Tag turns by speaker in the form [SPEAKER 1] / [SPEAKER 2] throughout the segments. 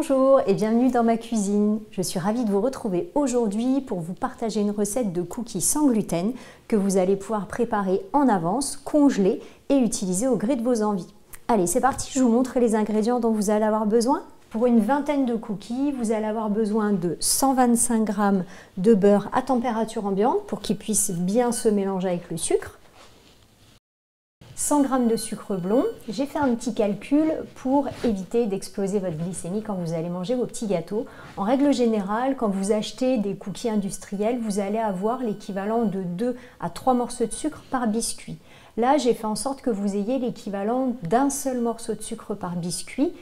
[SPEAKER 1] Bonjour et bienvenue dans ma cuisine. Je suis ravie de vous retrouver aujourd'hui pour vous partager une recette de cookies sans gluten que vous allez pouvoir préparer en avance, congeler et utiliser au gré de vos envies. Allez, c'est parti, je vous montre les ingrédients dont vous allez avoir besoin. Pour une vingtaine de cookies, vous allez avoir besoin de 125 g de beurre à température ambiante pour qu'il puisse bien se mélanger avec le sucre. 100 g de sucre blond. J'ai fait un petit calcul pour éviter d'exploser votre glycémie quand vous allez manger vos petits gâteaux. En règle générale, quand vous achetez des cookies industriels, vous allez avoir l'équivalent de 2 à 3 morceaux de sucre par biscuit. Là, j'ai fait en sorte que vous ayez l'équivalent d'un seul morceau de sucre par biscuit.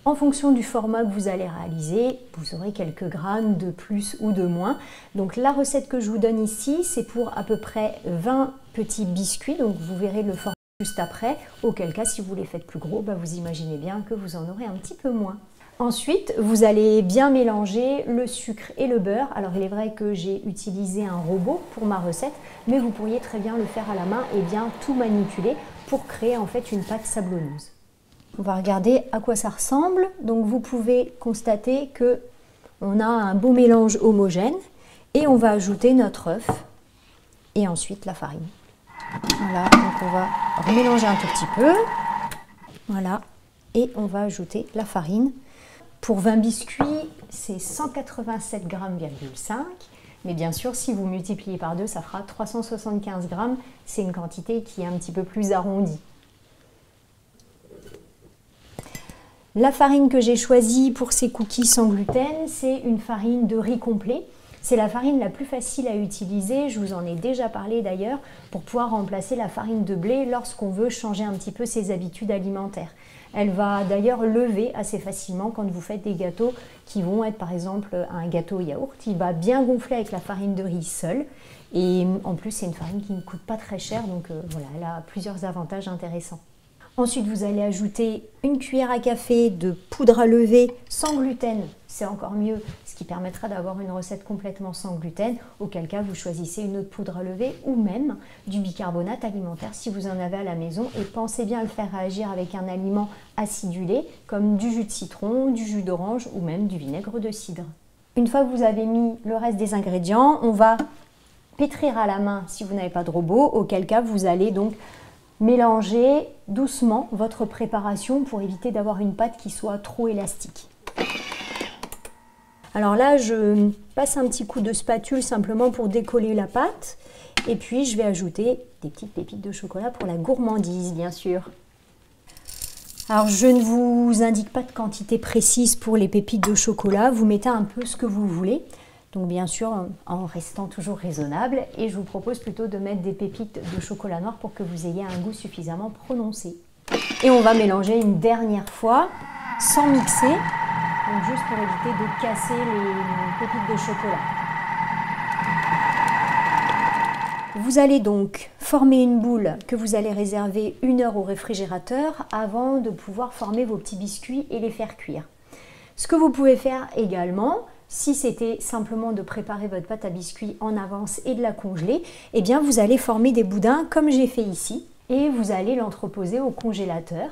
[SPEAKER 1] En fonction du format que vous allez réaliser, vous aurez quelques grammes de plus ou de moins. Donc la recette que je vous donne ici, c'est pour à peu près 20 petits biscuits. Donc vous verrez le format juste après, auquel cas si vous les faites plus gros, vous imaginez bien que vous en aurez un petit peu moins. Ensuite, vous allez bien mélanger le sucre et le beurre. Alors il est vrai que j'ai utilisé un robot pour ma recette, mais vous pourriez très bien le faire à la main et bien tout manipuler pour créer en fait une pâte sablonneuse. On va regarder à quoi ça ressemble. Donc vous pouvez constater que on a un beau mélange homogène et on va ajouter notre œuf et ensuite la farine. Voilà, donc on va remélanger un tout petit peu. Voilà, et on va ajouter la farine. Pour 20 biscuits, c'est 187,5 g. Mais bien sûr, si vous multipliez par 2, ça fera 375 g. C'est une quantité qui est un petit peu plus arrondie. La farine que j'ai choisie pour ces cookies sans gluten, c'est une farine de riz complet. C'est la farine la plus facile à utiliser, je vous en ai déjà parlé d'ailleurs, pour pouvoir remplacer la farine de blé lorsqu'on veut changer un petit peu ses habitudes alimentaires. Elle va d'ailleurs lever assez facilement quand vous faites des gâteaux qui vont être par exemple un gâteau au yaourt. Il va bien gonfler avec la farine de riz seule et en plus c'est une farine qui ne coûte pas très cher, donc voilà, elle a plusieurs avantages intéressants. Ensuite, vous allez ajouter une cuillère à café de poudre à lever sans gluten, c'est encore mieux, ce qui permettra d'avoir une recette complètement sans gluten, auquel cas vous choisissez une autre poudre à lever ou même du bicarbonate alimentaire si vous en avez à la maison et pensez bien à le faire réagir avec un aliment acidulé comme du jus de citron, du jus d'orange ou même du vinaigre de cidre. Une fois que vous avez mis le reste des ingrédients, on va pétrir à la main si vous n'avez pas de robot, auquel cas vous allez donc mélangez doucement votre préparation pour éviter d'avoir une pâte qui soit trop élastique. Alors là, je passe un petit coup de spatule simplement pour décoller la pâte. Et puis, je vais ajouter des petites pépites de chocolat pour la gourmandise, bien sûr. Alors, je ne vous indique pas de quantité précise pour les pépites de chocolat. Vous mettez un peu ce que vous voulez. Donc bien sûr en restant toujours raisonnable et je vous propose plutôt de mettre des pépites de chocolat noir pour que vous ayez un goût suffisamment prononcé. Et on va mélanger une dernière fois sans mixer, donc juste pour éviter de casser les pépites de chocolat. Vous allez donc former une boule que vous allez réserver 1 heure au réfrigérateur avant de pouvoir former vos petits biscuits et les faire cuire. Ce que vous pouvez faire également, si c'était simplement de préparer votre pâte à biscuits en avance et de la congeler, eh bien vous allez former des boudins comme j'ai fait ici et vous allez l'entreposer au congélateur.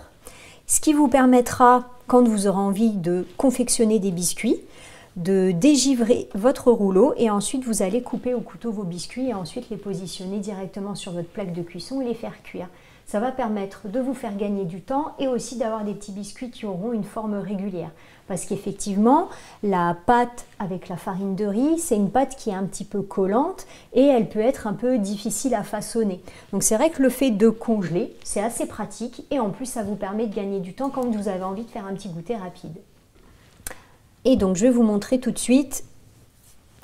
[SPEAKER 1] Ce qui vous permettra, quand vous aurez envie de confectionner des biscuits, de dégivrer votre rouleau et ensuite vous allez couper au couteau vos biscuits et ensuite les positionner directement sur votre plaque de cuisson et les faire cuire. Ça va permettre de vous faire gagner du temps et aussi d'avoir des petits biscuits qui auront une forme régulière. Parce qu'effectivement, la pâte avec la farine de riz, c'est une pâte qui est un petit peu collante et elle peut être un peu difficile à façonner. Donc c'est vrai que le fait de congeler, c'est assez pratique et en plus ça vous permet de gagner du temps quand vous avez envie de faire un petit goûter rapide. Et donc je vais vous montrer tout de suite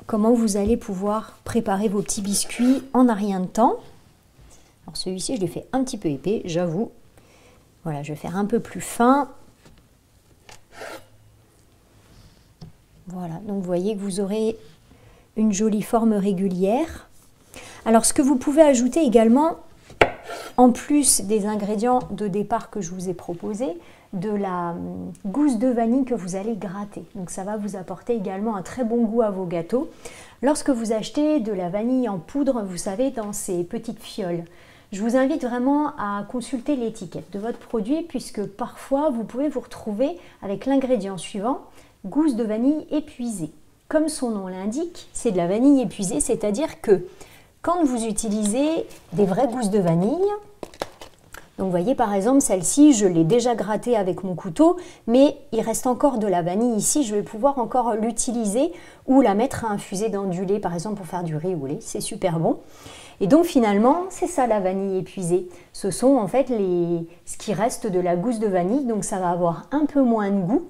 [SPEAKER 1] comment vous allez pouvoir préparer vos petits biscuits en un rien de temps. Alors celui-ci, je l'ai fait un petit peu épais, j'avoue. Voilà, je vais faire un peu plus fin. Voilà, donc vous voyez que vous aurez une jolie forme régulière. Alors ce que vous pouvez ajouter également, en plus des ingrédients de départ que je vous ai proposés, de la gousse de vanille que vous allez gratter. Donc ça va vous apporter également un très bon goût à vos gâteaux. Lorsque vous achetez de la vanille en poudre, vous savez, dans ces petites fioles, je vous invite vraiment à consulter l'étiquette de votre produit puisque parfois vous pouvez vous retrouver avec l'ingrédient suivant, gousse de vanille épuisée. Comme son nom l'indique, c'est de la vanille épuisée, c'est-à-dire que quand vous utilisez des vraies gousses de vanille, donc vous voyez par exemple celle-ci, je l'ai déjà grattée avec mon couteau, mais il reste encore de la vanille ici, je vais pouvoir encore l'utiliser ou la mettre à infuser dans du lait par exemple pour faire du riz ou lait, c'est super bon. Et donc finalement, c'est ça la vanille épuisée. Ce sont en fait ce qui reste de la gousse de vanille, donc ça va avoir un peu moins de goût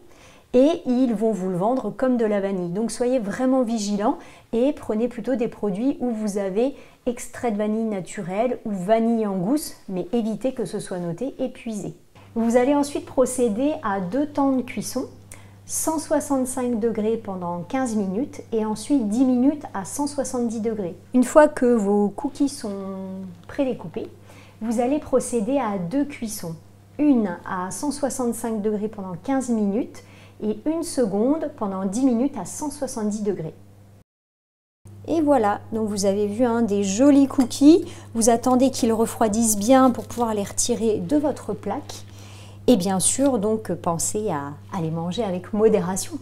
[SPEAKER 1] et ils vont vous le vendre comme de la vanille. Donc soyez vraiment vigilants et prenez plutôt des produits où vous avez extrait de vanille naturel ou vanille en gousse, mais évitez que ce soit noté épuisé. Vous allez ensuite procéder à 2 temps de cuisson. 165 degrés pendant 15 minutes et ensuite 10 minutes à 170 degrés. Une fois que vos cookies sont prédécoupés, vous allez procéder à 2 cuissons. Une à 165 degrés pendant 15 minutes et une seconde pendant 10 minutes à 170 degrés. Et voilà, donc vous avez vu des jolis cookies. Vous attendez qu'ils refroidissent bien pour pouvoir les retirer de votre plaque. Et bien sûr, donc, pensez à les manger avec modération.